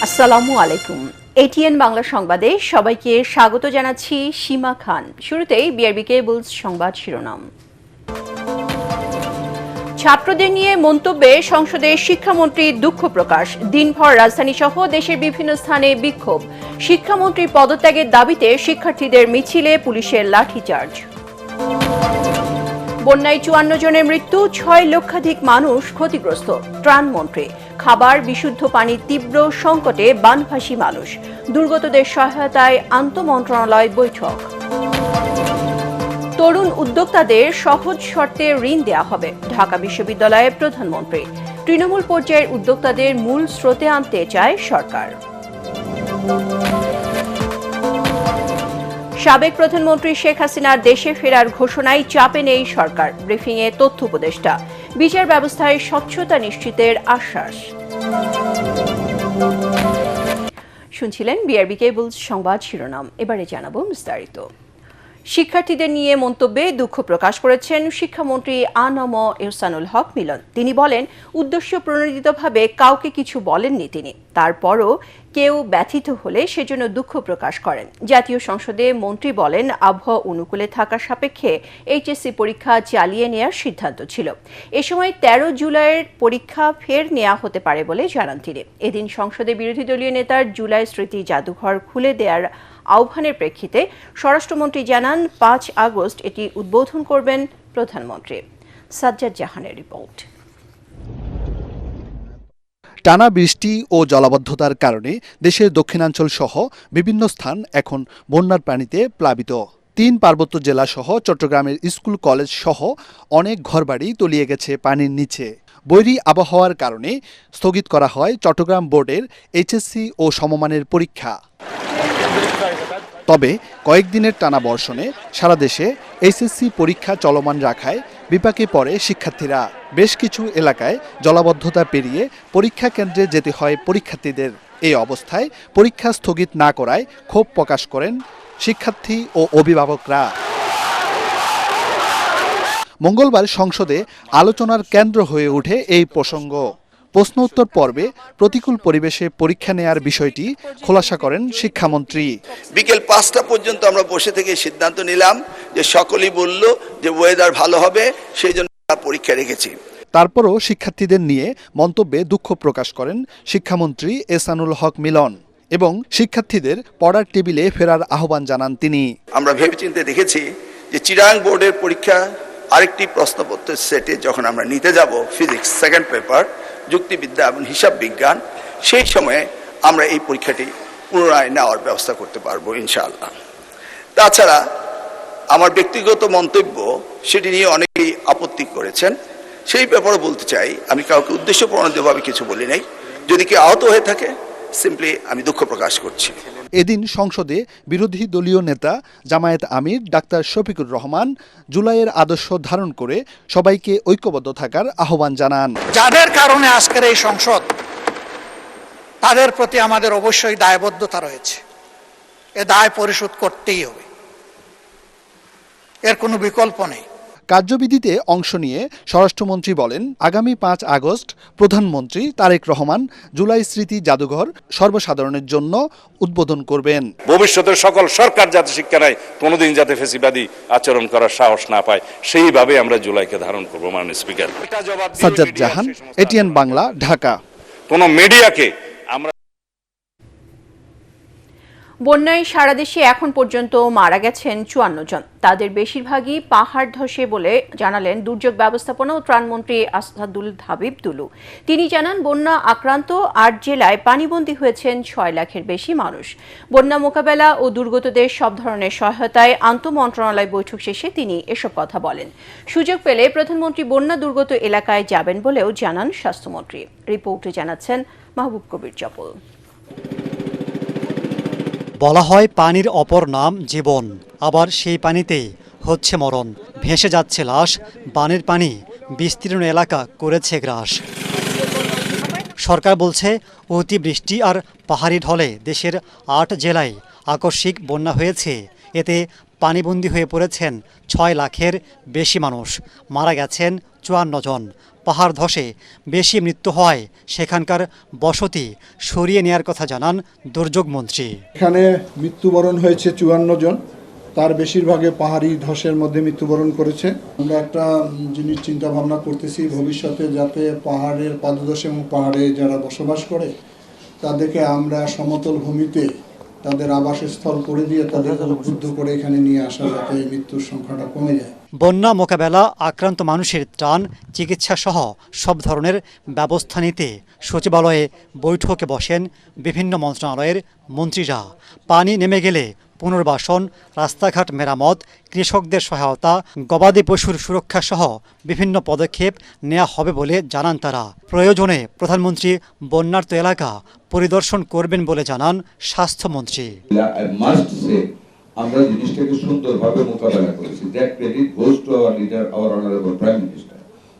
আসসালামু আলাইকুম। এটিএন বাংলা সংবাদে সবাইকে স্বাগত জানাচ্ছি সীমা খান। শুরুতেই বিআরবি কেবলস সংবাদ শিরোনাম। ছাত্রদের নিয়ে মন্তব্যে সংসদে শিক্ষামন্ত্রী দুঃখ প্রকাশ। দিনভর রাজধানী সহ দেশের বিভিন্ন স্থানে বিক্ষোভ। শিক্ষামন্ত্রীর পদত্যাগের দাবিতে শিক্ষার্থীদের মিছিলে পুলিশের লাঠিচার্জ। বন্যায় ৫৪ জনের মৃত্যু, ৬ লক্ষাধিক মানুষ ক্ষতিগ্রস্ত। ত্রাণমন্ত্রী খাবার, বিশুদ্ধ পানির তীব্র সংকটে বানভাসী মানুষ। দুর্গতদের সহায়তায় আন্তঃমন্ত্রণালয় বৈঠক। তরুণ উদ্যোক্তাদের সহজ শর্তে ঋণ দেয়া হবে, ঢাকা বিশ্ববিদ্যালয়ের প্রধানমন্ত্রী। তৃণমূল পর্যায়ের উদ্যোক্তাদের মূল স্রোতে আনতে চায় সরকার। সাবেক প্রধানমন্ত্রী শেখ হাসিনার দেশে ফেরার ঘোষণায় চাপে নেই সরকার। ব্রিফিংয়ে তথ্য উপদেষ্টা। বিচার ব্যবস্থায় স্বচ্ছতা নিশ্চিতের আশ্বাস। শুনছিলেন বিআরবি কেবলস সংবাদ শিরোনাম। এবারে জানাবো বিস্তারিত। শিক্ষার্থীদের নিয়ে মন্তব্যে দুঃখ প্রকাশ করেছেন শিক্ষামন্ত্রী আ.ন.ম এহসানুল হক মিলন। তিনি বলেন, উদ্দেশ্য প্রণোদিতভাবে কাউকে কিছু বলেননি তিনি। তারপরও কেউ ব্যথিত হলে সেজন্য দুঃখ প্রকাশ করেন। জাতীয় সংসদে মন্ত্রী বলেন, আবহাওয়া অনুকূলে থাকা সাপেক্ষে এইচএসসি পরীক্ষা চালিয়ে নেওয়ার সিদ্ধান্ত ছিল। এ সময় ১৩ জুলাইয়ের পরীক্ষা ফের নেওয়া হতে পারে বলে জানান তিনি। এদিন সংসদে বিরোধী দলীয় নেতার জুলাই স্মৃতি জাদুঘর খুলে দেওয়ার আহ্বানের প্রেক্ষিতে স্বরাষ্ট্রমন্ত্রী জানান, ৫ আগস্ট এটি উদ্বোধন করবেন প্রধানমন্ত্রী। সাজ্জাদ জাহানের রিপোর্ট। টানা বৃষ্টি ও জলাবদ্ধতার কারণে দেশের দক্ষিণাঞ্চল সহ বিভিন্ন স্থান এখন বন্যার পানিতে প্লাবিত। ৩ পার্বত্য জেলা সহ চট্টগ্রামের স্কুল কলেজ সহ অনেক ঘরবাড়ি তলিয়ে গেছে পানির নিচে। বৈরী আবহাওয়ার কারণে স্থগিত করা হয় চট্টগ্রাম বোর্ডের এইচএসসি ও সমমানের পরীক্ষা। তবে কয়েকদিনের টানা বর্ষণে সারা দেশে এইচএসসি পরীক্ষা চলমান রাখায় বিপাকে পড়ে শিক্ষার্থীরা। বেশ কিছু এলাকায় জলাবদ্ধতা পেরিয়ে পরীক্ষা কেন্দ্রে যেতে হয় পরীক্ষার্থীদের। এই অবস্থায় পরীক্ষা স্থগিত না করায় ক্ষোভ প্রকাশ করেন শিক্ষার্থী ও অভিভাবকরা। মঙ্গলবার সংসদে আলোচনার কেন্দ্র হয়ে ওঠে এই প্রসঙ্গ। প্রশ্ন উত্তর পর্বে প্রতিকূল পরিবেশে পরীক্ষা নেয়ার বিষয়টি খোলাসা করেন শিক্ষামন্ত্রী। বিকেল ৫টা পর্যন্ত আমরা বসে থেকে সিদ্ধান্ত নিলাম যে সকলেই বলল যে ওয়েদার ভালো হবে, সেই জন্য পরীক্ষা রেখেছি। তারপরও শিক্ষার্থীদের নিয়ে মন্তব্যে দুঃখ প্রকাশ করেন শিক্ষামন্ত্রী এহসানুল হক মিলন এবং শিক্ষার্থীদের পড়ার টেবিলে ফেরার আহ্বান জানান তিনি। আমরা ভেবেচিন্তে দেখেছি যে চিরাং বোর্ডের পরীক্ষা আরেকটি প্রশ্নপত্রের সেটে যখন আমরা নিতে যাব, ফিজিক্স সেকেন্ড পেপার, যুক্তিবিদ্যা এবং হিসাব বিজ্ঞান, সেই সময়ে আমরা এই পরীক্ষাটি পুনরায় নেওয়ার ব্যবস্থা করতে পারবো ইনশাআল্লাহ। তাছাড়া আমার ব্যক্তিগত মন্তব্য, সেটি নিয়ে অনেকেই আপত্তি করেছেন। সেই ব্যাপারে বলতে চাই, আমি কাউকে উদ্দেশ্য প্রণোদিতভাবে কিছু বলি নাই। যদি কেউ আহত হয়ে থাকে, সিম্পলি আমি দুঃখ প্রকাশ করছি। এদিন সংসদে বিরোধী দলীয় নেতা জামায়াত আমির ডাক্তার শফিকুর রহমান জুলাইয়ের আদর্শ ধারণ করে সবাইকে ঐক্যবদ্ধ থাকার আহ্বান জানান। যাদের কারণে আজকের এই সংসদ, তাদের প্রতি আমাদের অবশ্যই দায়বদ্ধতা রয়েছে। এ দায় পরিশোধ করতেই হবে, এর কোনো বিকল্প নেই। কার্যবিধিতে অংশ নিয়ে স্বরাষ্ট্রমন্ত্রী বলেন, আগামী ৫ আগস্ট প্রধানমন্ত্রী তারেক রহমান জুলাই স্মৃতি জাদুঘর সর্বসাধারণের জন্য উদ্বোধন করবেন। ভবিষ্যতের সকল সরকার যাতে শিক্ষা নেয়, কোনোদিন যাতে ফেসিবাদী আচরণ করার সাহস না পায়, সেইভাবে আমরা জুলাইকে ধারণ করবো। মাননীয় স্পিকার, সাজ্জাদ জাহান, এটিএন বাংলা, ঢাকা। কোন মিডিয়াকে আমরা বন্যায় সারা দেশে এখন পর্যন্ত মারা গেছেন ৫৪ জন। তাদের বেশিরভাগই পাহাড় ধসে বলে জানালেন দুর্যোগ ব্যবস্থাপনা ও ত্রাণমন্ত্রী আসাদুল হাবিব দুলু। তিনি জানান, বন্যা আক্রান্ত ৮ জেলায় পানিবন্দী হয়েছেন ৬ লাখের বেশি মানুষ। বন্যা মোকাবেলা ও দুর্গতদের সব ধরনের সহায়তায় আন্তঃমন্ত্রণালয় বৈঠক শেষে তিনি এসব কথা বলেন। সুযোগ পেলে প্রধানমন্ত্রী বন্যা দুর্গত এলাকায় যাবেন বলেও জানান স্বাস্থ্যমন্ত্রী। রিপোর্টে জানাচ্ছেন মাহবুব কবির চপল। বলা হয় পানির অপর নাম জীবন, আবার সেই পানিতেই হচ্ছে মরণ। ভেসে যাচ্ছে লাশ, বানের পানি বিস্তীর্ণ এলাকা করেছে গ্রাস। সরকার বলছে অতিবৃষ্টি আর পাহাড়ি ঢলে দেশের ৮ জেলায় আকস্মিক বন্যা হয়েছে। এতে পানিবন্দী হয়ে পড়েছেন ৬ লাখের বেশি মানুষ, মারা গেছেন ৫৪ জন। পাহাড় ধসে বেশি মৃত্যু হয় সেখানকার বসতি সরিয়ে নেয়ার কথা জানান দুর্যোগ মন্ত্রী। এখানে মৃত্যুবরণ হয়েছে 54 জন, তার বেশিরভাগে পাহাড়ি ধসের মধ্যে মৃত্যুবরণ করেছে। আমরা একটা জিনিস চিন্তা ভাবনা করতেছি ভবিষ্যতে যাতে পাহাড়ের পাদদেশে এবং পাহাড়ে যারা বসবাস করে তাদেরকে আমরা সমতল ভূমিতে তাদের আবাসস্থল করে দিয়ে তাদের উদ্বুদ্ধ করে এখানে নিয়ে আসা যাতে এই মৃত্যুর সংখ্যাটা কমে যায়। বন্যা মোকাবেলা, আক্রান্ত মানুষের ত্রাণ, চিকিৎসা সহ সব ধরনের ব্যবস্থা নিতে সচিবালয়ে বৈঠকে বসেন বিভিন্ন মন্ত্রণালয়ের মন্ত্রীরা। পানি নেমে গেলে পুনর্বাসন, রাস্তাঘাট মেরামত, কৃষকদের সহায়তা, গবাদি পশুর সুরক্ষা সহ বিভিন্ন পদক্ষেপ নেওয়া হবে বলে জানান তারা। প্রয়োজনে প্রধানমন্ত্রী বন্যার্ত এলাকা পরিদর্শন করবেন বলে জানান স্বাস্থ্যমন্ত্রী। আমরা জিনিসটাকে সুন্দরভাবে মোকাবেলা করেছি। That credit goes to our leader, hour honourable prime minister.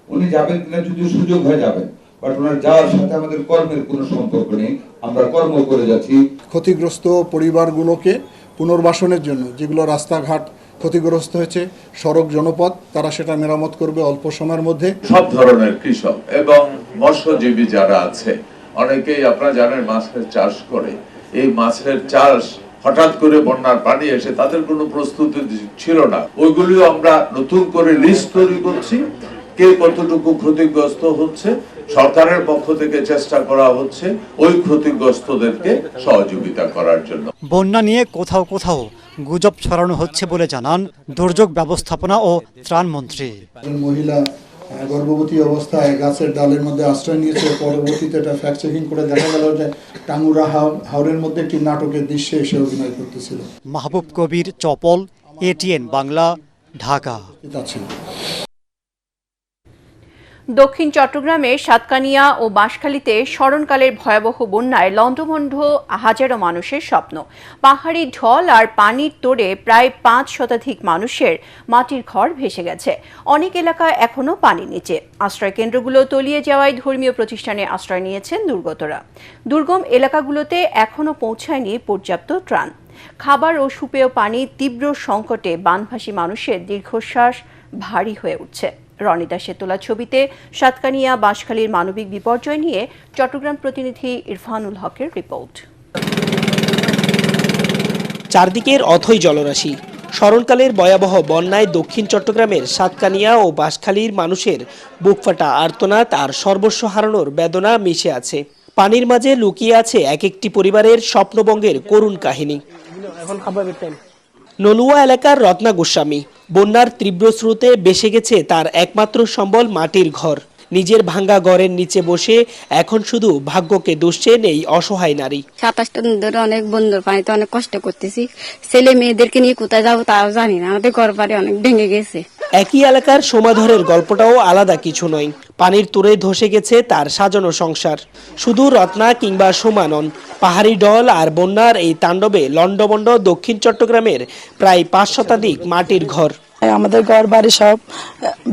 উনি যাবেন কিনা যদি সুযোগ হয় যাবেন, বাট ওনার যাওয়ার সাথে আমাদের কর্মের কোনো সম্পর্ক নেই। আমরা কর্ম করে যাচ্ছি। ক্ষতিগ্রস্ত পরিবারগুলোকে পুনর্বাসনের জন্য যেগুলো রাস্তাঘাট ক্ষতিগ্রস্ত হয়েছে, সড়ক জনপথ, তারা সেটা মেরামত করবে অল্প সময়ের মধ্যে। সব ধরনের কৃষক এবং মৎস্যজীবী যারা আছে, অনেকেই আপনারা জানেন মাছের চাষ করে। এই মাছের চাষ হঠাৎ করে বন্যার পানি এসে তাদের কোনো প্রস্তুতি ছিল না। ওইগুলিও আমরা নতুন করে লিস্ট তৈরি করছি, কে কতটুকু ক্ষতিগ্রস্ত হচ্ছে। সরকারের পক্ষ থেকে চেষ্টা করা হচ্ছে ওই ক্ষতিগ্রস্তদেরকে সহযোগিতা করার জন্য। বন্যা নিয়ে কোথাও কোথাও গুজব ছড়ানো হচ্ছে বলে জানান দুর্যোগ ব্যবস্থাপনা ও ত্রাণ মন্ত্রী। মহিলা গর্ভবতী অবস্থায় গাছের ডালের মধ্যে আশ্রয় নিয়েছে, পরবর্তীতে এটা ফ্যাক্ট চেকিং করে দেখা গেল যে টাঙ্গুরা হাওরের মধ্যে একটি নাটকের দৃশ্যে এসে অভিনয় করতেছিল। মাহবুব কবির, চপল, ATN বাংলা, ঢাকা। দক্ষিণ চট্টগ্রামে সাতকানিয়া ও বাঁশখালীতে স্মরণকালের ভয়াবহ বন্যায় লণ্ডভণ্ড হাজারো মানুষের স্বপ্ন। পাহাড়ি ঢল আর পানির তোড়ে প্রায় 5 শতাধিক মানুষের মাটির ঘর ভেসে গেছে। অনেক এলাকা এখনও পানির নিচে। আশ্রয় কেন্দ্রগুলো তলিয়ে যাওয়ায় ধর্মীয় প্রতিষ্ঠানে আশ্রয় নিয়েছেন দুর্গতরা। দুর্গম এলাকাগুলোতে এখনও পৌঁছায়নি পর্যাপ্ত ত্রাণ। খাবার ও সুপেয় পানি তীব্র সংকটে বানভাসী মানুষের দীর্ঘশ্বাস ভারী হয়ে উঠছে। রনিতা সেতোলা ছবিতে সাতকানিয়া বাঁশখালীর মানবিক বিপর্যয় নিয়ে চট্টগ্রাম প্রতিনিধি ইরফানুল হকের রিপোর্ট। চারদিকের অথই জলরাশি। স্মরণকালের ভয়াবহ বন্যায় দক্ষিণ চট্টগ্রামের সাতকানিয়া ও বাঁশখালীর মানুষের বুকফাটা আর্তনাদ আর সর্বস্ব হারানোর বেদনা মিশে আছে। পানির মাঝে লুকিয়ে আছে এক একটি পরিবারের স্বপ্নভঙ্গের করুণ কাহিনী। নলুয়া এলাকার রত্না গোস্বামী, বন্যার তীব্র স্রোতে ভেসে গেছে তার একমাত্র সম্বল মাটির ঘর। নিজের ভাঙ্গা ঘরের নিচে বসে এখন শুধু ভাগ্যকে দুষছেন এই অসহায় নারী। 27টা দিন ধরে অনেক বন্যার পানিতে অনেক কষ্ট করতেছি। ছেলে মেয়েদেরকে নিয়ে কোথায় যাবো তাও জানি না। আমাদের ঘর বাড়ি অনেক ভেঙে গেছে। একই এলাকার সমাধরের গল্পটাও আলাদা কিছু নয়। পানির তোড়ে ধসে গেছে তার সাজানো সংসার। শুধু রত্না কিংবা সোমা নন, পাহাড়ি ঢল আর বন্যার এই তাণ্ডবে লণ্ডভণ্ড দক্ষিণ চট্টগ্রামের প্রায় 5 শতাধিক মাটির ঘর। আমাদের ঘর বাড়ি সব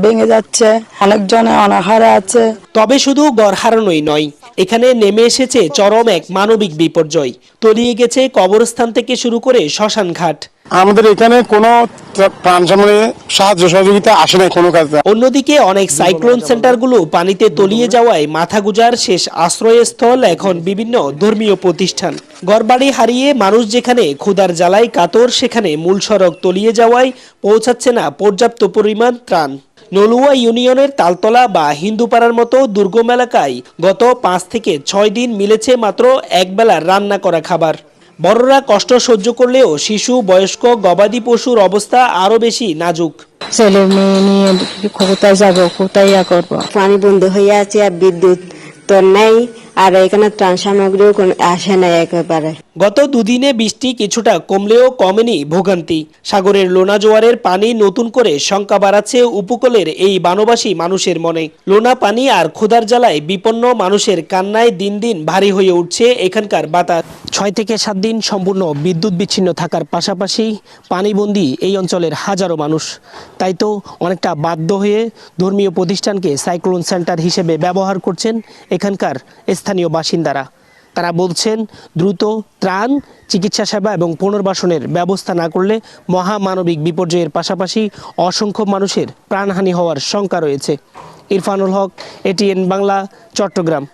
ভেঙে যাচ্ছে, অনেকজনে অনাহারে আছে। তবে শুধু ঘর হারানোই নয়, এখানে নেমে এসেছে চরম এক মানবিক বিপর্যয়। তলিয়ে গেছে কবরস্থান থেকে শুরু করে শ্মশান ঘাট। আমাদের এখানে কোনো ত্রাণ সাহায্য সহযোগিতা আসে না কোনো কাজে। অন্যদিকে অনেক সাইক্লোন সেন্টারগুলো পানিতে তলিয়ে যাওয়ায় মাথা গুজার শেষ আশ্রয়স্থল এখন বিভিন্ন ধর্মীয় প্রতিষ্ঠান। ঘরবাড়ি হারিয়ে মানুষ যেখানে ক্ষুধার জ্বালায় কাতর, সেখানে মূল সড়ক তলিয়ে যাওয়ায় পৌঁছাচ্ছে না পর্যাপ্ত পরিমাণ ত্রাণ। নলুয়া ইউনিয়নের তালতলা বা হিন্দুপাড়ার মতো দুর্গম এলাকায় গত 5 থেকে 6 দিন মিলেছে মাত্র একবেলার রান্না করা খাবার। বড়রা কষ্ট সহ্য করলেও শিশু, বয়স্ক, গবাদি পশুর অবস্থা আরো বেশি নাজুক। ছেলে মেয়ে নিয়ে কোথায় যাবো, কোথায় করবো? পানি বন্ধ হয়ে আছে আর বিদ্যুৎ তো নাই, আর এখানে ত্রাণ সামগ্রীও আসে না একেবারে। গত দুদিনে বৃষ্টি কিছুটা কমলেও কমেনি ভোগান্তি। সাগরের লোনা জোয়ারের পানি নতুন করে শঙ্কা বাড়াচ্ছে উপকূলের এই বানবাসী মানুষের মনে। লোনা পানি আর ক্ষুধার জ্বালায় বিপন্ন মানুষের কান্নায় দিন দিন ভারী হয়ে উঠছে এখানকার বাতাস। 6 থেকে 7 দিন সম্পূর্ণ বিদ্যুৎ বিচ্ছিন্ন থাকার পাশাপাশি পানিবন্দী এই অঞ্চলের হাজারো মানুষ। তাই তো অনেকটা বাধ্য হয়ে ধর্মীয় প্রতিষ্ঠানকে সাইক্লোন সেন্টার হিসেবে ব্যবহার করছেন এখানকার স্থানীয় বাসিন্দারা। তারা বলছেন, দ্রুত ত্রাণ, চিকিৎসা সেবা এবং পুনর্বাসনের ব্যবস্থা না করলে মহামানবিক বিপর্যয়ের পাশাপাশি অসংখ্য মানুষের প্রাণহানি হওয়ার শঙ্কা রয়েছে। ইরফানুল হক, এটিএন বাংলা, চট্টগ্রাম।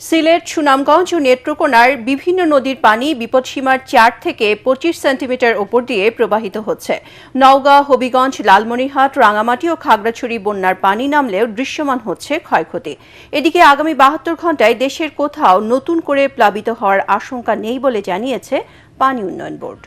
সিলেট, সুনামগঞ্জ ও নেত্রকোনার বিভিন্ন নদীর পানি বিপদসীমার 4 থেকে 25 সেন্টিমিটার ওপর দিয়ে প্রবাহিত হচ্ছে। নওগাঁ, হবিগঞ্জ, লালমনিরহাট, রাঙামাটি ও খাগড়াছড়ি বন্যার পানি নামলেও দৃশ্যমান হচ্ছে ক্ষয়ক্ষতি। এদিকে আগামী 72 ঘণ্টায় দেশের কোথাও নতুন করে প্লাবিত হওয়ার আশঙ্কা নেই বলে জানিয়েছে পানি উন্নয়ন বোর্ড।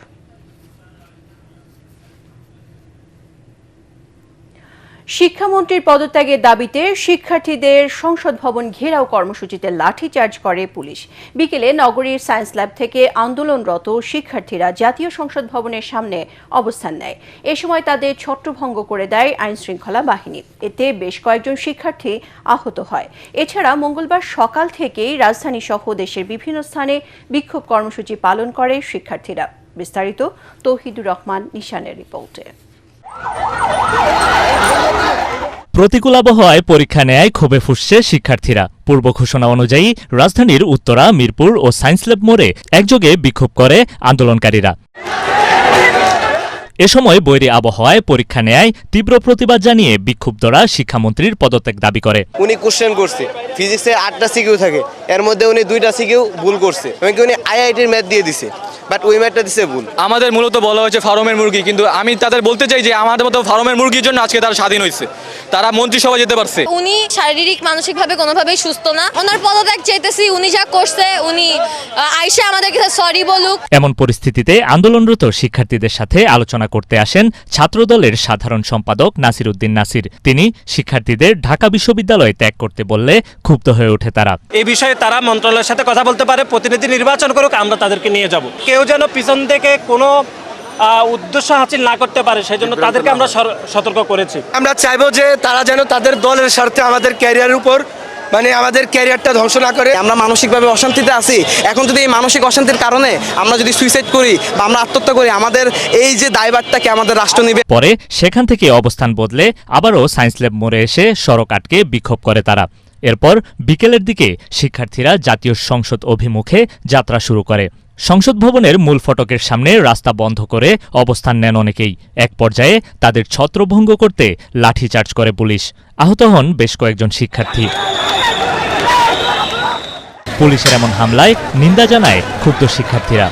শিক্ষামন্ত্রীর পদত্যাগের দাবিতে শিক্ষার্থীদের সংসদ ভবন ঘেরাও কর্মসূচিতে লাঠিচার্জ করে পুলিশ। বিকেলে নগরীর সায়েন্স ল্যাব থেকে আন্দোলনরত শিক্ষার্থীরা জাতীয় সংসদ ভবনের সামনে অবস্থান নেয়। এ সময় তাদের ছত্রভঙ্গ করে দেয় আইনশৃঙ্খলা বাহিনী। এতে বেশ কয়েকজন শিক্ষার্থী আহত হয়। এছাড়া মঙ্গলবার সকাল থেকেই রাজধানী সহ দেশের বিভিন্ন স্থানে বিক্ষোভ কর্মসূচি পালন করে শিক্ষার্থীরা। বিস্তারিত তৌহিদুর রহমান নিশানের রিপোর্টে। প্রতিকূল আবহাওয়ায় পরীক্ষা নেয় ক্ষোভে ফুঁসছে শিক্ষার্থীরা। পূর্ব ঘোষণা অনুযায়ী রাজধানীর উত্তরা, মিরপুর ও সায়েন্স ল্যাব মোড়ে একযোগে বিক্ষোভ করে আন্দোলনকারীরা। এ সময় বৈরী আবহাওয়ায় পরীক্ষা নেয় তীব্র প্রতিবাদ জানিয়ে বিক্ষুব্ধরা শিক্ষামন্ত্রীর পদত্যাগ দাবি করে। উনি কোশ্চেন করছে, ফিজিক্সে 8টা সিকিউ থাকে, এর মধ্যে উনি 2টা সিকিউ ভুল করছে। উনি আইআইটির ম্যাথ দিয়ে দিছে, বাট ওই ম্যাথটা দিছে ভুল। আমাদের মূলত বলা হয়েছে ফার্মের মুরগি, কিন্তু আমি তাদের বলতে চাই যে আমাদের মতো ফার্মের মুরগির জন্য আজকে তারা স্বাধীন হয়েছে, তারা মন্ত্রিসভা যেতে পারছে। উনি শারীরিক মানসিকভাবে কোনোভাবেই সুস্থ না। ওনার পদত্যাগ চাইতেছি। উনি যা করছে উনি আইসা আমাদের কাছে সরি বলুক। এমন পরিস্থিতিতে আন্দোলনরত শিক্ষার্থীদের সাথে আলোচনা করতে আসেন ছাত্রদলের সাধারণ সম্পাদক নাসির উদ্দিন নাসির। তিনি শিক্ষার্থীদের ঢাকা বিশ্ববিদ্যালয় ত্যাগ করতে বললে ক্ষুব্ধ হয়ে ওঠে তারা। এই বিষয়ে তারা মন্ত্রণালয়ের সাথে কথা বলতে পারে, প্রতিনিধি নির্বাচন করুক, আমরা তাদেরকে নিয়ে যাব। কেউ যেন পিছন থেকে কোনো উদ্দেশ্য হাসিল না করতে পারে, সেই জন্য তাদেরকে আমরা সতর্ক করেছি। আমরা চাইবো যে তারা যেন তাদের দলের স্বার্থে আমাদের ক্যারিয়ারের উপর আমাদের ক্যারিয়ারটা ধ্বংস না করে। আমরা মানসিকভাবে অশান্তিতে আছি, এখন যদি এই মানসিক অশান্তির কারণে আমরা যদি সুইসাইড করি বা আমরা আত্মহত্যা করি, আমাদের এই যে দায়ভারটাকে আমাদের রাষ্ট্র নেবে। পরে সেখান থেকে অবস্থান বদলে আবারও সায়েন্স ল্যাব মোড়ে এসে সড়ক আটকে বিক্ষোভ করে তারা। এরপর বিকেলের দিকে শিক্ষার্থীরা জাতীয় সংসদ অভিমুখে যাত্রা শুরু করে। সংসদ ভবনের মূল ফটকের সামনে রাস্তা বন্ধ করে অবস্থান নেন অনেকেই। এক পর্যায়ে তাদের ছত্রভঙ্গ করতে লাঠিচার্জ করে পুলিশ। আহত হন বেশ কয়েকজন শিক্ষার্থী। পুলিশের এমন হামলায় নিন্দা জানায় ক্ষুব্ধ শিক্ষার্থীরা।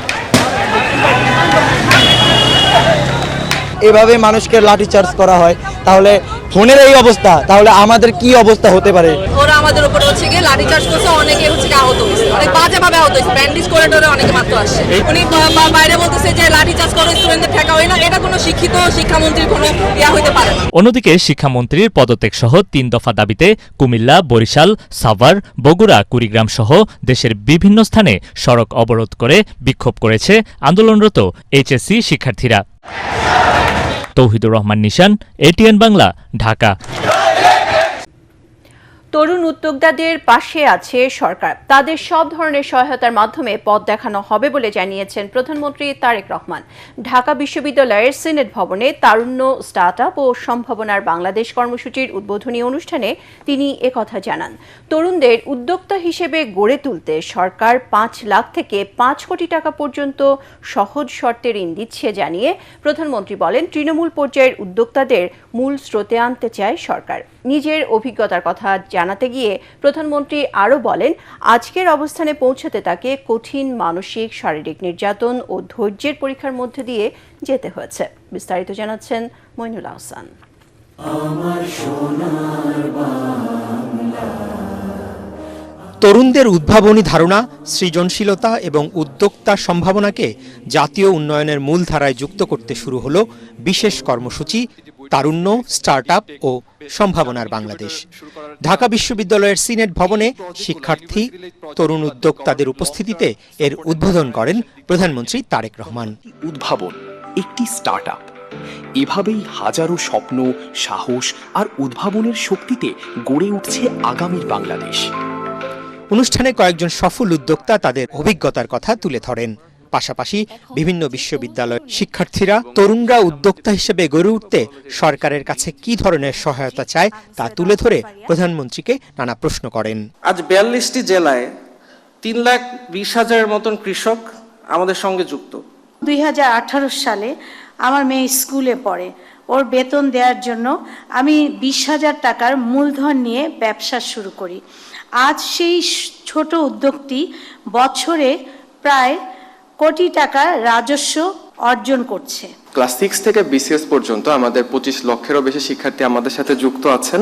এভাবে মানুষকে লাঠিচার্জ করা হয়, তাহলে ফোনের এই অবস্থা, তাহলে আমাদের কি অবস্থা হতে পারে? ওরা আমাদের উপর হচ্ছে গিয়ে লাঠিচার্জ করছে, অনেকে হচ্ছে আহত হয়েছে, অনেক বাজেভাবে আহত হয়েছে, ব্যান্ডেজ করে ধরে অনেকে মাত্র আসছে। উনি বাইরে বলতেছে যে লাঠিচার্জ করে স্টুডেন্টদের ঠেকা হয় না, এটা কোনো শিক্ষিত শিক্ষামন্ত্রীর কোনো ইয়া হইতে পারে না। অন্যদিকে শিক্ষামন্ত্রীর পদত্যাগ সহ 3 দফা দাবিতে কুমিল্লা, বরিশাল, সাভার, বগুড়া, কুড়িগ্রাম সহ দেশের বিভিন্ন স্থানে সড়ক অবরোধ করে বিক্ষোভ করেছে আন্দোলনরত এইচএসসি শিক্ষার্থীরা। তৌহিদুর রহমান নিশান, এটিএন বাংলা, ঢাকা। তরুণ উদ্যোক্তাদের পাশে আছে সরকার। তাদের সব ধরনের সহায়তার মাধ্যমে পথ দেখানো হবে বলে জানিয়েছেন প্রধানমন্ত্রী তারেক রহমান। ঢাকা বিশ্ববিদ্যালয়ের সিনেট ভবনে তারুণ্য, স্টার্টআপ ও সম্ভাবনার বাংলাদেশ কর্মসূচির উদ্বোধনী অনুষ্ঠানে তিনি একথা জানান। তরুণদের উদ্যোক্তা হিসেবে গড়ে তুলতে সরকার 5 লাখ থেকে 5 কোটি টাকা পর্যন্ত সহজ শর্তে ঋণ দিচ্ছে জানিয়ে প্রধানমন্ত্রী বলেন, তৃণমূল পর্যায়ের উদ্যোক্তাদের মূল স্রোতে আনতে চায় সরকার। নিজের অভিজ্ঞতার কথা জানাতে গিয়ে প্রধানমন্ত্রী আরও বলেন, আজকের অবস্থানে পৌঁছাতে তাকে কঠিন মানসিক, শারীরিক নির্যাতন ও ধৈর্যের পরীক্ষার মধ্যে দিয়ে যেতে হয়েছে। বিস্তারিত জানাচ্ছেন মইনুল আহসান। তরুণদের উদ্ভাবনী ধারণা, সৃজনশীলতা এবং উদ্যোক্তা সম্ভাবনাকে জাতীয় উন্নয়নের মূলধারায় যুক্ত করতে শুরু হলো বিশেষ কর্মসূচি তারুণ্য, স্টার্টআপ ও সম্ভাবনার বাংলাদেশ। ঢাকা বিশ্ববিদ্যালয়ের সিনেট ভবনে শিক্ষার্থী, তরুণ উদ্যোক্তাদের উপস্থিতিতে এর উদ্বোধন করেন প্রধানমন্ত্রী তারেক রহমান। উদ্ভাবন একটি স্টার্টআপ, এভাবেই হাজারো স্বপ্ন, সাহস আর উদ্ভাবনের শক্তিতে গড়ে উঠছে আগামীর বাংলাদেশ। অনুষ্ঠানে কয়েকজন সফল উদ্যোক্তা তাদের অভিজ্ঞতার কথা তুলে ধরেন। পাশাপাশি বিভিন্ন বিশ্ববিদ্যালয়ের শিক্ষার্থীরা তরুণরা উদ্যোক্তা হিসেবে গড়ে উঠতে সরকারের কাছে কি ধরনের সহায়তা চায় তা তুলে ধরে প্রধানমন্ত্রীকে নানা প্রশ্ন করেন। আজ 42টি জেলায় 3,20,000-এর মতন কৃষক আমাদের সঙ্গে যুক্ত। 2018 সালে আমার মেয়ে স্কুলে পড়ে, ওর বেতন দেওয়ার জন্য আমি 20,000 টাকার মূলধন নিয়ে ব্যবসা শুরু করি। আজ সেই ছোট উদ্যোগটি বছরে প্রায় কোটি টাকা রাজস্ব অর্জন করছে। ক্লাস 6 থেকে বিসিএস পর্যন্ত আমাদের 25 লক্ষেরও বেশি শিক্ষার্থী আমাদের সাথে যুক্ত আছেন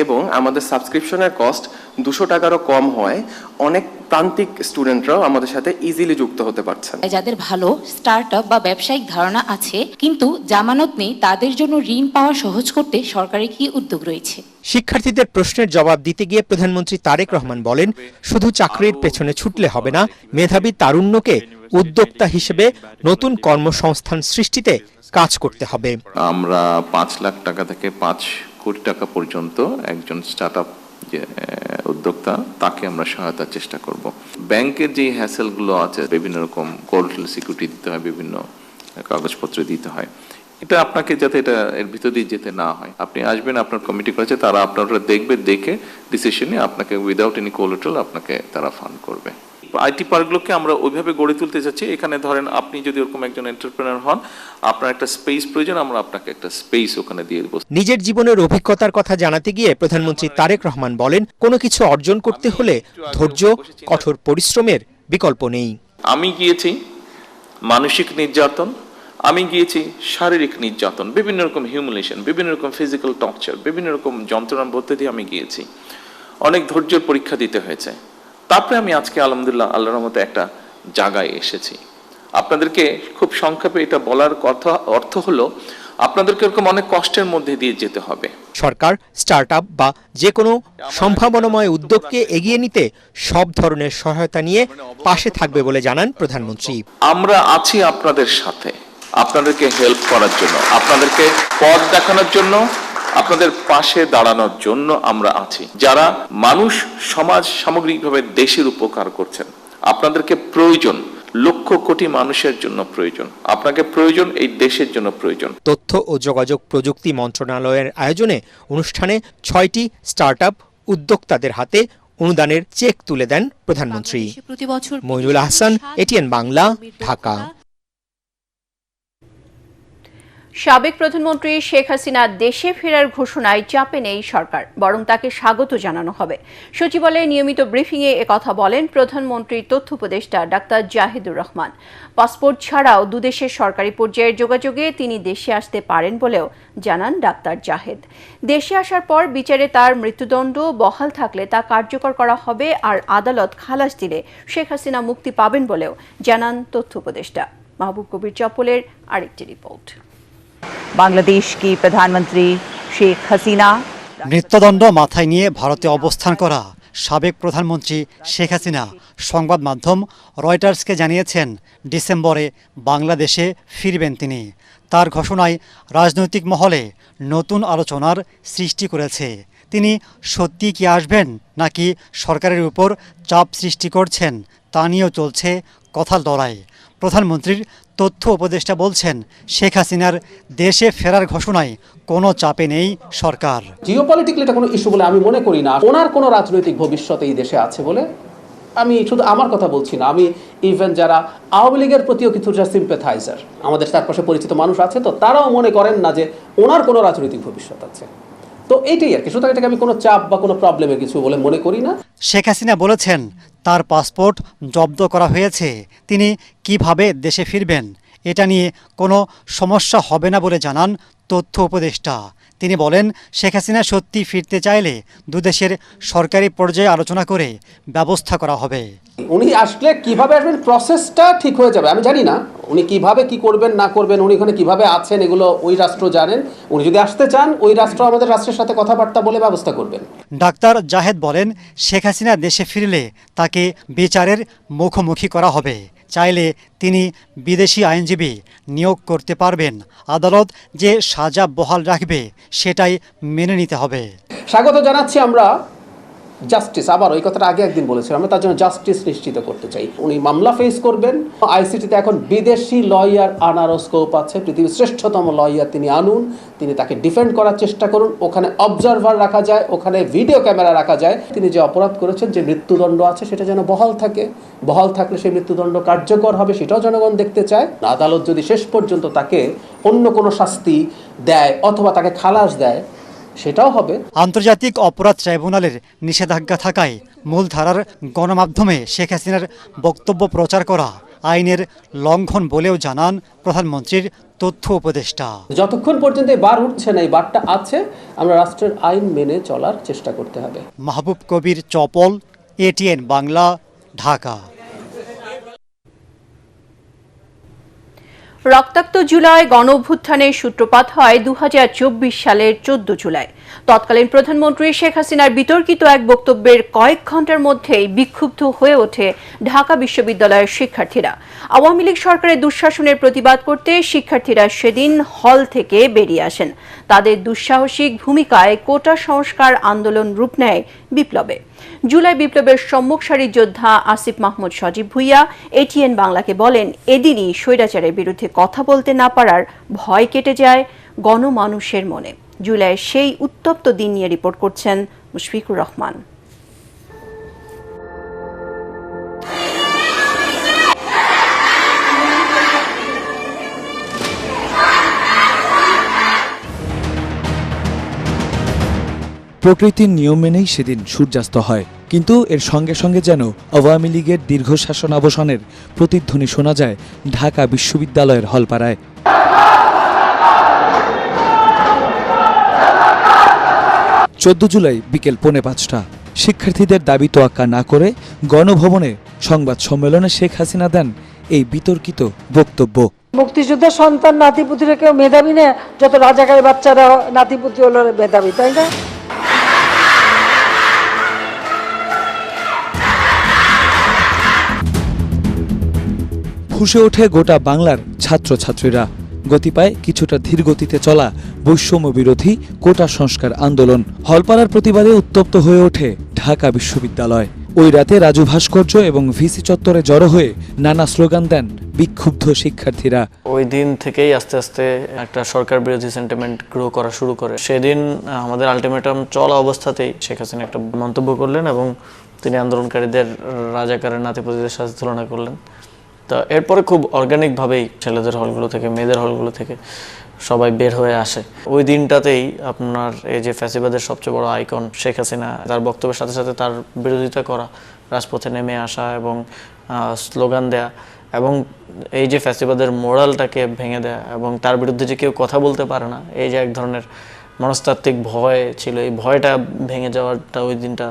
এবং আমাদের সাবস্ক্রিপশনের কস্ট 200 টাকারও কম হয়। অনেক প্রান্তিক স্টুডেন্টরাও আমাদের সাথে ইজিলি যুক্ত হতে পারছেন। যাদের ভালো স্টার্টআপ বা ব্যবসায়িক ধারণা আছে কিন্তু জামানত নেই, তাদের জন্য ঋণ পাওয়া সহজ করতে সরকারের কি উদ্যোগ রয়েছে? শিক্ষার্থীদের প্রশ্নের জবাব দিতে গিয়ে প্রধানমন্ত্রী তারেক রহমান বলেন, শুধু চাকরির পেছনে ছুটলে হবে না, মেধাবী তারুণ্যকে উদ্যোক্তা হিসেবে নতুন কর্মসংস্থান সৃষ্টিতে কাজ করতে হবে। আমরা 5 লাখ টাকা থেকে 5 কোটি টাকা পর্যন্ত একজন স্টার্টআপ যে উদ্যোক্তা তাকে আমরা সহায়তার চেষ্টা করব। ব্যাংকের যে হ্যাসেলগুলো আছে, বিভিন্ন রকম কোলাটারাল সিকিউরিটি দিতে হয়, বিভিন্ন কাগজপত্র দিতে হয়, এটা আপনাকে যাতে এটা এর ভিতর দিয়ে যেতে না হয়, আপনি আসবেন, আপনার কমিটি করেছে, তারা আপনারা দেখবে, দেখে ডিসিশনে আপনাকে উইদাউট এনি কোলাটারাল আপনাকে তারা ফান্ড করবে। আইটি পার্কগুলোকে আমরা ওইভাবে গড়ে তুলতে চাচ্ছি। এখানে ধরেন আপনি যদি ওরকম একজন এন্টারপ্রেনার হন, আপনার একটা স্পেস প্রয়োজন, আমরা আপনাকে একটা স্পেস ওখানে দিয়ে দেব। নিজের জীবনের অভিজ্ঞতার কথা জানাতে গিয়ে প্রধানমন্ত্রী তারেক রহমান বলেন, কোনো কিছু অর্জন করতে হলে ধৈর্য, কঠোর পরিশ্রমের বিকল্প নেই। আমি গিয়েছি মানসিক নির্যাতন, আমি গিয়েছি শারীরিক নির্যাতন, বিভিন্ন রকম হিউমিলেশন, বিভিন্ন রকম ফিজিক্যাল টর্চার, বিভিন্ন রকম যন্ত্রণার মধ্যে দিয়ে আমি গিয়েছি। অনেক ধৈর্যের পরীক্ষা দিতে হয়েছে। তারপরে আমি আজকে আলহামদুলিল্লাহ আল্লাহর রহমতে একটা জায়গায় এসেছি। আপনাদেরকে খুব সংক্ষেপে এটা বলার কথা অর্থ হলো, আপনাদেরকে এরকম অনেক কষ্টের মধ্যে দিয়ে যেতে হবে। সরকার স্টার্টআপ বা যে কোনো সম্ভাবনাময় উদ্যোগকে এগিয়ে নিতে সব ধরনের সহায়তা নিয়ে পাশে থাকবে বলে জানান প্রধানমন্ত্রী। আমরা আছি আপনাদের সাথে, আপনাদেরকে হেল্প করার জন্য, আপনাদেরকে পথ দেখানোর জন্য, আপনাদের পাশে দাঁড়ানোর জন্য আমরা আছি। যারা মানুষ, সমাজ, সামগ্রিকভাবে দেশের উপকার করছেন, আপনাদেরকে প্রয়োজন, লক্ষ কোটি মানুষের জন্য প্রয়োজন, আপনাকে প্রয়োজন, এই দেশের জন্য প্রয়োজন। তথ্য ও যোগাযোগ প্রযুক্তি মন্ত্রণালয়ের আয়োজনে অনুষ্ঠানে 6টি স্টার্টআপ উদ্যোক্তাদের হাতে অনুদানের চেক তুলে দেন প্রধানমন্ত্রী। মইনুল আহসান, এটিএন বাংলা, ঢাকা। সাবেক প্রধানমন্ত্রী শেখ হাসিনা দেশে ফেরার ঘোষণায় চাপে নেই সরকার, বরং তাকে স্বাগত জানানো হবে। সচিবালয়ে নিয়মিত ব্রিফিংয়ে একথা বলেন প্রধানমন্ত্রীর তথ্য উপদেষ্টা ডাক্তার জাহিদুর রহমান। পাসপোর্ট ছাড়াও দুদেশের সরকারি পর্যায়ের যোগাযোগে তিনি দেশে আসতে পারেন বলেও জানান ডাক্তার জাহেদ। দেশে আসার পর বিচারে তার মৃত্যুদণ্ড বহাল থাকলে তা কার্যকর করা হবে, আর আদালত খালাস দিলে শেখ হাসিনা মুক্তি পাবেন বলেও জানান তথ্য উপদেষ্টা। মাহবুব কবির চপ্পলের আরেকটি রিপোর্ট। বাংলাদেশ কি প্রধানমন্ত্রী শেখ হাসিনা মৃত্যুদণ্ড মাথায় নিয়ে ভারতে অবস্থান করা সাবেক প্রধানমন্ত্রী শেখ হাসিনা সংবাদ মাধ্যম রয়টার্সকে জানিয়েছেন ডিসেম্বরে বাংলাদেশে ফিরবেন তিনি। তার ঘোষণায় রাজনৈতিক মহলে নতুন আলোচনার সৃষ্টি করেছে। তিনি সত্যি কি আসবেন নাকি সরকারের উপর চাপ সৃষ্টি করছেন তা নিয়েও চলছে কথার লড়াই। প্রধানমন্ত্রীর তথ্য উপদেষ্টা বলছেন, শেখ হাসিনার দেশে ফেরার ঘোষণায় কোনো চাপে নেই সরকার। জিওপলিটিক্যাল এটা কোনো ইস্যু বলে আমি মনে করি না। ওনার কোনো রাজনৈতিক ভবিষ্যৎ এই দেশে আছে বলে আমি শুধু আমার কথা বলছি না, আমি ইভেন যারা আওয়ামী লীগের প্রতিও কিছুটা সিম্প্যাথাইজার, আমাদের চারপাশে পরিচিত মানুষ আছে, তো তারাও মনে করেন না যে ওনার কোনো রাজনৈতিক ভবিষ্যৎ আছে। তো এইটাই আর কি, সুতরাং এটাকে আমি কোনো চাপ বা কোনো প্রবলেমের কিছু বলে মনে করি না। শেখ হাসিনা বলেছেন তার পাসপোর্ট জব্দ করা হয়েছে, তিনি কিভাবে দেশে ফিরবেন এটা নিয়ে কোনো সমস্যা হবে না বলে জানান তথ্য উপদেষ্টা। তিনি বলেন, শেখ হাসিনা সত্যি ফিরতে চাইলে দুদেশের সরকারি পর্যায়ে আলোচনা করে ব্যবস্থা করা হবে। উনি আসলে কিভাবে আসবেন প্রসেসটা ঠিক হয়ে যাবে, আমি জানি না উনি কিভাবে কি করবেন না করবেন, উনি এখানে কিভাবে আছেন এগুলো ওই রাষ্ট্র জানেন। উনি যদি আসতে চান ওই রাষ্ট্র আমাদের রাষ্ট্রের সাথে কথাবার্তা বলে ব্যবস্থা করবেন। ডাক্তার জাহেদ বলেন, শেখ হাসিনা দেশে ফিরলে তাকে বিচারের মুখোমুখি করা হবে। চাইলে তিনি বিদেশি আইনজীবী নিয়োগ করতে পারবেন। আদালত যে সাজা বহাল রাখবে সেটাই মেনে নিতে হবে। স্বাগত জানাচ্ছি আমরা জাস্টিস, আবার ওই কথাটা আগে একদিন বলেছিলাম, আমরা তার জন্য জাস্টিস নিশ্চিত করতে চাই। উনি মামলা ফেস করবেন। আইসিটিতে এখন বিদেশি লয়ার আনারও স্কোপ আছে। পৃথিবীর শ্রেষ্ঠতম লয়ার তিনি আনুন, তিনি তাকে ডিফেন্ড করার চেষ্টা করুন। ওখানে অবজারভার রাখা যায়, ওখানে ভিডিও ক্যামেরা রাখা যায়। তিনি যে অপরাধ করেছেন, যে মৃত্যুদণ্ড আছে সেটা যেন বহাল থাকে। বহাল থাকলে সেই মৃত্যুদণ্ড কার্যকর হবে, সেটাও জনগণ দেখতে চায়। আদালত যদি শেষ পর্যন্ত তাকে অন্য কোনো শাস্তি দেয় অথবা তাকে খালাস দেয়, সেটাও হবে। আন্তর্জাতিক অপরাধ ট্রাইব্যুনালের নিষেধাজ্ঞা থাকায় মূলধারার গণমাধ্যমে শেখ হাসিনার বক্তব্য প্রচার করা আইনের লঙ্ঘন বলেও জানান প্রধানমন্ত্রীর তথ্য উপদেষ্টা। যতক্ষণ পর্যন্ত এই বার উঠছে না, এই বারটা আছে, আমরা রাষ্ট্রের আইন মেনে চলার চেষ্টা করতে হবে। মাহবুব কবির চপল, এটিএন বাংলা, ঢাকা। রক্তাক্ত জুলাই গণঅভ্যুত্থানের সূত্রপাত হয় 2024 সালের 14 জুলাই। তৎকালীন প্রধানমন্ত্রী শেখ হাসিনার বিতর্কিত এক বক্তব্যের কয়েক ঘন্টার মধ্যেই বিক্ষুব্ধ হয়ে ওঠে ঢাকা বিশ্ববিদ্যালয়ের শিক্ষার্থীরা। আওয়ামী লীগ সরকারের দুঃশাসনের প্রতিবাদ করতে শিক্ষার্থীরা সেদিন হল থেকে বেরিয়ে আসেন। তাদের দুঃসাহসিক ভূমিকায় কোটা সংস্কার আন্দোলন রূপ নেয় বিপ্লবে। জুলাই বিপ্লবের সম্মুখ সারির যোদ্ধা আসিফ মাহমুদ সজীব ভুইয়া এটিএন বাংলাকে বলেন, এদিনই স্বৈরাচারের বিরুদ্ধে কথা বলতে না পারার ভয় কেটে যায় গণমানুষের মনে। জুলাইয়ের সেই উত্তপ্ত দিন নিয়ে রিপোর্ট করছেন মুশফিকুর রহমান। প্রকৃতির নিয়ম মেনেই সেদিন সূর্যাস্ত হয়, কিন্তু এর সঙ্গে সঙ্গে যেন আওয়ামী লীগের দীর্ঘ শাসন অবসানের প্রতিধ্বনি শোনা যায় ঢাকা বিশ্ববিদ্যালয়ের হলপাড়ায়। 14 জুলাই বিকেল 4:45 শিক্ষার্থীদের দাবি তোয়াক্কা না করে গণভবনে সংবাদ সম্মেলনে শেখ হাসিনা দেন এই বিতর্কিত বক্তব্য। মুক্তিযুদ্ধের সন্তান নাতিপুতিরা কেউ মেধাবী না, যত রাজাকারের বাচ্চারা নাতিপুতি হলো মেধাবী, তাই না? ফুঁসে ওঠে গোটা বাংলার ছাত্রছাত্রীরা। গতি পায় কিছুটা ধীর গতিতে চলা বৈষম্য বিরোধী কোটা সংস্কার আন্দোলন। হলপাড়ার প্রতিবাদে উত্তপ্ত হয়ে ওঠে ঢাকা বিশ্ববিদ্যালয়। ওই রাতে রাজু ভাস্কর্য এবং ভিসি চত্বরে জড়ো হয়ে নানা স্লোগান দেন বিক্ষুব্ধ শিক্ষার্থীরা। ওই দিন থেকেই আস্তে আস্তে একটা সরকার বিরোধী সেন্টিমেন্ট গ্রো করা শুরু করে। সেদিন আমাদের আলটিমেটাম চলা অবস্থাতেই শেখ হাসিনা একটা মন্তব্য করলেন এবং তিনি আন্দোলনকারীদের রাজাকারের নাতিপুতিদের সাথে তুলনা করলেন। তো এরপরে খুব অর্গানিকভাবেই ছেলেদের হলগুলো থেকে মেয়েদের হলগুলো থেকে সবাই বের হয়ে আসে। ওই দিনটাতেই আপনার এই যে ফ্যাসিবাদের সবচেয়ে বড় আইকন শেখ হাসিনা, তার বক্তব্যের সাথে সাথে তার বিরোধিতা করা, রাজপথে নেমে আসা এবং স্লোগান দেয়া এবং এই যে ফ্যাসিবাদের মোরালটাকে ভেঙে দেয়া এবং তার বিরুদ্ধে যে কেউ কথা বলতে পারে না, এই যে এক ধরনের মনস্তাত্ত্বিক ভয় ছিল, এই ভয়টা ভেঙে যাওয়াটা ওই দিনটা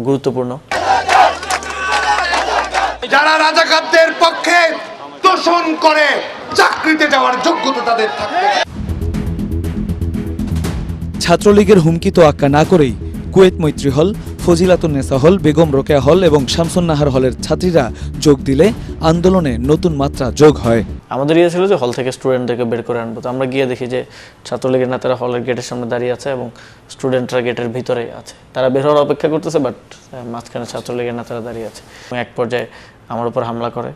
গুরুত্বপূর্ণ। যারা রাজাকারদের পক্ষে তোষণ করে চাকরিতে যাওয়ার যোগ্যতা তাদের থাকে। ছাত্রলীগের হুমকি তোয়াক্কা না করেই কুয়েত মৈত্রী হল, ফজিলাতুন্নেসা হল, বেগম রোকেয়া হল এবং শামসুন্নাহার হলের ছাত্রীরা যোগ দিলে আন্দোলনে নতুন মাত্রা যোগ হয়। আমাদের ইয়ে ছিল যে হল থেকে স্টুডেন্টদেরকে বের করে আনবো। তো আমরা গিয়ে দেখি যে ছাত্রলীগের নেতারা হলের গেটের সামনে দাঁড়িয়ে আছে এবং স্টুডেন্টরা গেটের ভিতরে আছে। তারা বের হওয়ার অপেক্ষা করতেছে, বাট মাঝখানে ছাত্রলীগের নেতারা দাঁড়িয়ে আছে। এক পর্যায়ে আমার উপর হামলা করে,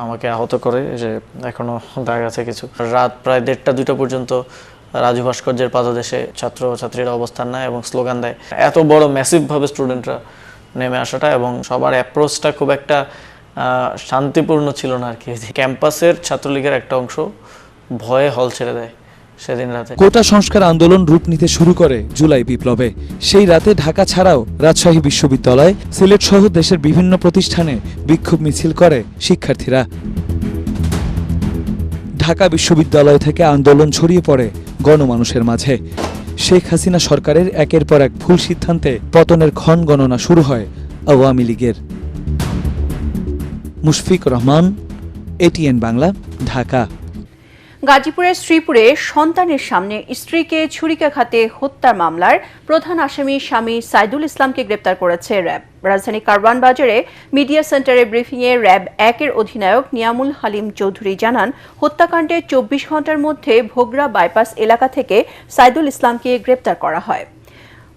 আমাকে আহত করে, যে এখনো দাগ আছে কিছু। রাত প্রায় 1:30-2টা পর্যন্ত রাজু ভাস্কর্যের পাদদেশে ছাত্রছাত্রীরা অবস্থান নেয় এবং স্লোগান দেয়। এত বড় ম্যাসিভভাবে স্টুডেন্টরা নেমে আসাটা এবং সবার অ্যাপ্রোচটা খুব একটা শান্তিপূর্ণ ছিল না আর কি। ক্যাম্পাসের ছাত্রলীগের একটা অংশ ভয়ে হল ছেড়ে দেয় সেদিন রাতে। কোটা সংস্কার আন্দোলন রূপ নিতে শুরু করে জুলাই বিপ্লবে। সেই রাতে ঢাকা ছাড়াও রাজশাহী বিশ্ববিদ্যালয়, সিলেট সহ দেশের বিভিন্ন প্রতিষ্ঠানে বিক্ষোভ মিছিল করে শিক্ষার্থীরা। ঢাকা বিশ্ববিদ্যালয় থেকে আন্দোলন ছড়িয়ে পড়ে গণমানুষের মাঝে। শেখ হাসিনা সরকারের একের পর এক ভুল সিদ্ধান্তে পতনের ক্ষণ গণনা শুরু হয় আওয়ামী লীগের। মুশফিকুর রহমান, এটিএন বাংলা, ঢাকা। গাজীপুরের শ্রীপুরে সন্তানের সামনে স্ত্রীকে ছুরিকাঘাতে হত্যার মামলার প্রধান আসামি স্বামী সাইদুল ইসলামকে গ্রেপ্তার করেছে র্যাব। রাজধানী কারওয়ান বাজারে মিডিয়া সেন্টারে ব্রিফিংয়ে র্যাব 1-এর অধিনায়ক নিয়ামুল হালিম চৌধুরী জানান, হত্যাকাণ্ডে 24 ঘণ্টার মধ্যে ভোগড়া বাইপাস এলাকা থেকে সাইদুল ইসলামকে গ্রেপ্তার করা হয়।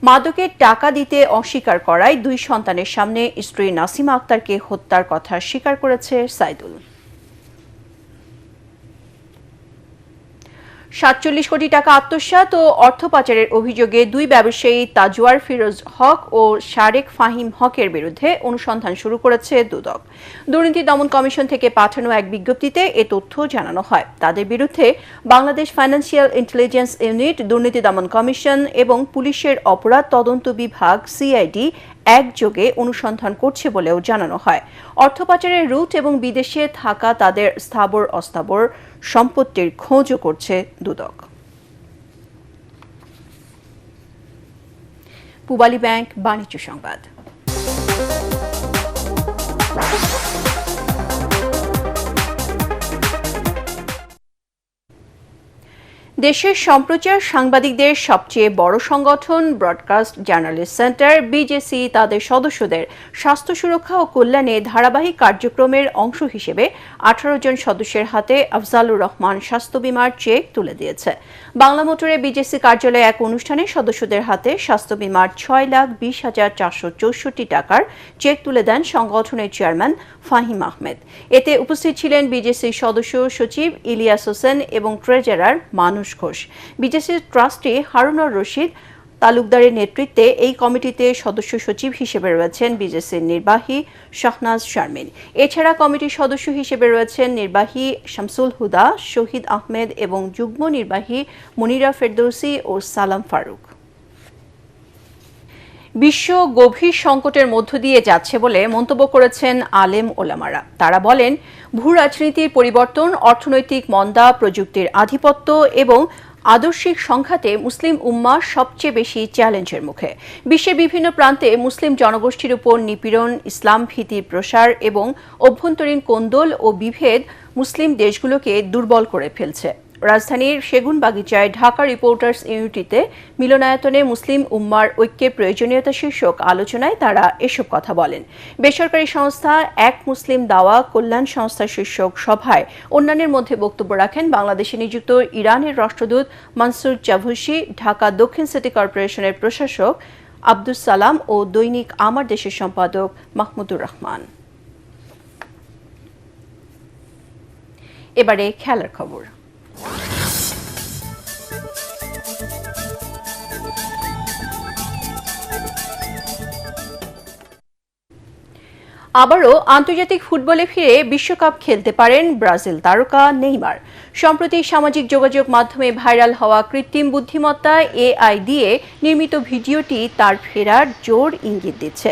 মাদকের টাকা দিতে অস্বীকার করায় 2 সন্তানের সামনে স্ত্রী নাসিমা আক্তারকে হত্যার কথা স্বীকার করেছে সাইদুল। 47 কোটি টাকা আত্মসাৎ ও অর্থ পাচারের অভিযোগে 2 ব্যবসায়ী তাজওয়ার ফিরোজ হক ও শারেক ফাহিম হকের বিরুদ্ধে অনুসন্ধান শুরু করেছে দুদক। দুর্নীতি দমন কমিশন থেকে পাঠানো এক বিজ্ঞপ্তিতে এ তথ্য জানানো হয়। তাদের বিরুদ্ধে বাংলাদেশ ফাইন্যান্সিয়াল ইন্টেলিজেন্স ইউনিট, দুর্নীতি দমন কমিশন এবং পুলিশের অপরাধ তদন্ত বিভাগ সিআইডি একযোগে অনুসন্ধান করছে বলেও জানানো হয়। অর্থ পাচারের রুট এবং বিদেশে থাকা তাদের স্থাবর অস্থাবর সম্পত্তির খোঁজও করছে দুদক। পূবালী ব্যাংক বাণিজ্য সংবাদ। দেশের সম্প্রচার সাংবাদিকদের সবচেয়ে বড় সংগঠন ব্রডকাস্ট জার্নালিস্ট সেন্টার বিজেসি তাদের সদস্যদের স্বাস্থ্য সুরক্ষা ও কল্যাণে ধারাবাহিক কার্যক্রমের অংশ হিসেবে 18 জন সদস্যের হাতে আফজালুর রহমান স্বাস্থ্য বীমার চেক তুলে দিয়েছে। বাংলা মোটরে বিজেসি কার্যালয়ে এক অনুষ্ঠানে সদস্যদের হাতে স্বাস্থ্য বীমার 6,20,464 টাকার চেক তুলে দেন সংগঠনের চেয়ারম্যান ফাহিম আহমেদ। এতে উপস্থিত ছিলেন বিজেসির সদস্য সচিব ইলিয়াস হোসেন এবং ট্রেজারার মানুষ ঘোষ। বিজেসির ট্রাস্টি হারুনুর রশিদ তালুকদারের নেতৃত্বে এই কমিটিতে সদস্য সচিব হিসেবে রয়েছেন বিজেসির নির্বাহী শাহনাজ শারমিন। এছাড়া কমিটির সদস্য হিসেবে রয়েছেন নির্বাহী শামসুল হুদা, শহীদ আহমেদ এবং যুগ্ম নির্বাহী মনিরা ফেরদৌসি ও সালাম ফারুক। বিশ্ব গভীর সংকটের মধ্য দিয়ে যাচ্ছে বলে মন্তব্য করেছেন আলেম ওলামারা। তারা বলেন, ভূ রাজনীতির পরিবর্তন, অর্থনৈতিক মন্দা, প্রযুক্তির আধিপত্য এবং আদর্শিক সংঘাতে মুসলিম উম্মাহ সবচেয়ে বেশি চ্যালেঞ্জের মুখে। বিশ্বের বিভিন্ন প্রান্তে মুসলিম জনগোষ্ঠীর উপর নিপীড়ন, ইসলাম ভীতির প্রসার এবং অভ্যন্তরীণ কোন্দল ও বিভেদ মুসলিম দেশগুলোকে দুর্বল করে ফেলছে। রাজধানীর সেগুনবাগিচায় ঢাকা রিপোর্টার্স ইউনিটিতে মিলনায়তনে মুসলিম উম্মার ঐক্যের প্রয়োজনীয়তা শীর্ষক আলোচনায় তারা এসব কথা বলেন। বেসরকারি সংস্থা এক মুসলিম দাওয়া কল্যাণ সংস্থা শীর্ষক সভায় অন্যান্যের মধ্যে বক্তব্য রাখেন বাংলাদেশে নিযুক্ত ইরানের রাষ্ট্রদূত মনসুর চাভুসি, ঢাকা দক্ষিণ সিটি কর্পোরেশনের প্রশাসক আব্দুস সালাম ও দৈনিক আমার দেশের সম্পাদক মাহমুদুর রহমান। এবারে খেলার খবর। আবারও আন্তর্জাতিক ফুটবলে ফিরে বিশ্বকাপ খেলতে পারেন ব্রাজিল তারকা নেইমার। সম্প্রতি সামাজিক যোগাযোগ মাধ্যমে ভাইরাল হওয়া কৃত্রিম বুদ্ধিমত্তা এআই দিয়ে নির্মিত ভিডিওটি তার ফেরার জোর ইঙ্গিত দিচ্ছে।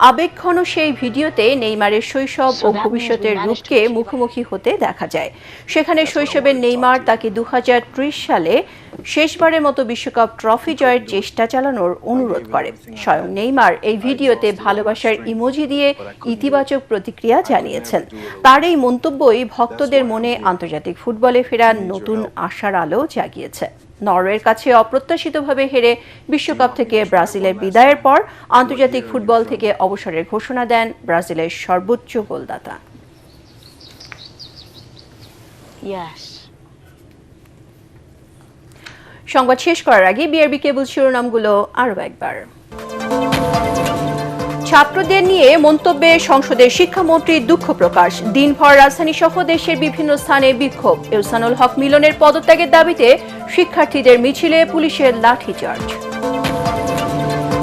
আবেগঘন সেই ভিডিওতে নেইমারের শৈশব ও ভবিষ্যতের রূপকে মুখোমুখি হতে দেখা যায়। সেখানে শৈশবের নেইমার তাকে 2030 সালে শেষবারের মতো বিশ্বকাপ ট্রফি জয়ের চেষ্টা চালানোর অনুরোধ করে। স্বয়ং নেইমার এই ভিডিওতে ভালোবাসার ইমোজি দিয়ে ইতিবাচক প্রতিক্রিয়া জানিয়েছেন। তার এই মন্তব্যই ভক্তদের মনে আন্তর্জাতিক ফুটবলে ফেরার নতুন আশার আলো জাগিয়েছে। নরওয়ের কাছে অপ্রত্যাশিতভাবে হেরে বিশ্বকাপ থেকে ব্রাজিলের বিদায়ের পর আন্তর্জাতিক ফুটবল থেকে অবসরের ঘোষণা দেন ব্রাজিলের সর্বোচ্চ গোলদাতা। সংবাদ শেষ করার আগে বিআরবি কেবল শিরোনামগুলো আরও একবার। ছাত্রদের নিয়ে মন্তব্যে সংসদের শিক্ষামন্ত্রীর দুঃখ প্রকাশ। দিনভর রাজধানী সহ দেশের বিভিন্ন স্থানে বিক্ষোভ। এহসানুল হক মিলনের পদত্যাগের দাবিতে শিক্ষার্থীদের মিছিলে পুলিশের লাঠিচার্জ।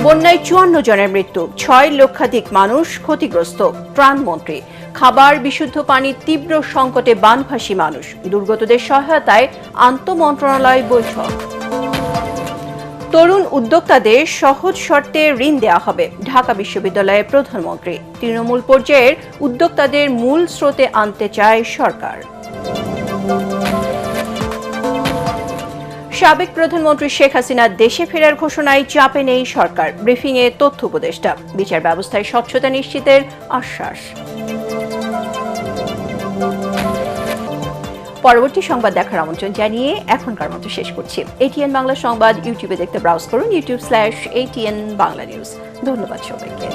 বন্যায় 54 জনের মৃত্যু, 6 লক্ষাধিক মানুষ ক্ষতিগ্রস্ত। ত্রাণমন্ত্রী। খাবার, বিশুদ্ধ পানির তীব্র সংকটে বানভাসী মানুষ। দুর্গতদের সহায়তায় আন্তঃমন্ত্রণালয় বৈঠক। তরুণ উদ্যোক্তাদের সহজ শর্তে ঋণ দেওয়া হবে, ঢাকা বিশ্ববিদ্যালয়ের প্রধানমন্ত্রী। তৃণমূল পর্যায়ের উদ্যোক্তাদের মূল স্রোতে আনতে চায় সরকার। সাবেক প্রধানমন্ত্রী শেখ হাসিনার দেশে ফেরার ঘোষণায় চাপে নেই সরকার। ব্রিফিংয়ে তথ্য উপদেষ্টা। বিচার ব্যবস্থায় স্বচ্ছতা নিশ্চিতের আশ্বাস। পরবর্তী সংবাদ দেখার আমন্ত্রণ জানিয়ে এখনকার মতো শেষ করছি। ATN বাংলা সংবাদ ইউটিউবে দেখতে ব্রাউজ করুন youtube/ATN বাংলা নিউজ। ধন্যবাদ সবাইকে।